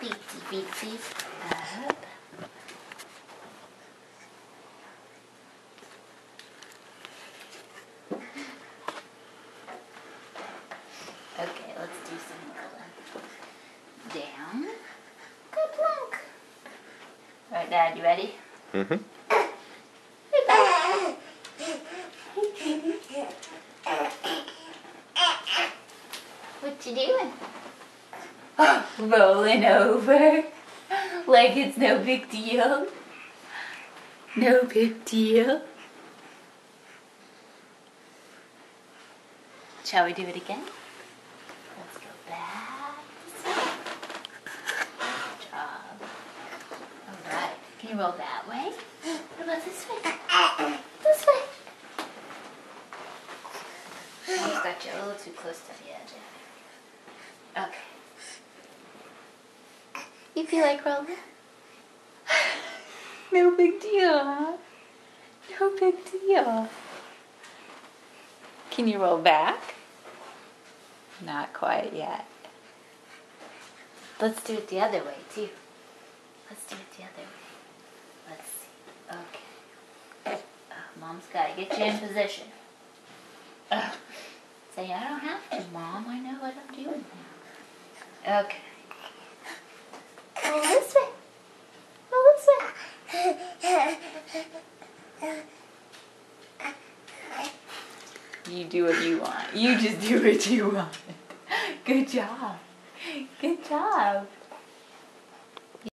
Feetsy, feetsies. Up. Okay, let's do some rolling. Down. Good plunk. All right, Dad, you ready? Mm-hmm. What you doing? Rolling over like it's no big deal. No big deal. Shall we do it again? Let's go back. Good job. All right. Can you roll that way? What about this way? This way. I just got you a little too close to the edge. Okay. You feel like rolling? No big deal, huh? No big deal. Can you roll back? Not quite yet. Let's do it the other way, too. Let's do it the other way. Let's see. Okay. Mom's got to get you in position. Say, I don't have to, Mom. I know what I'm doing now. Okay. Roll this way. Roll this way. You do what you want. You just do what you want. Good job. Good job.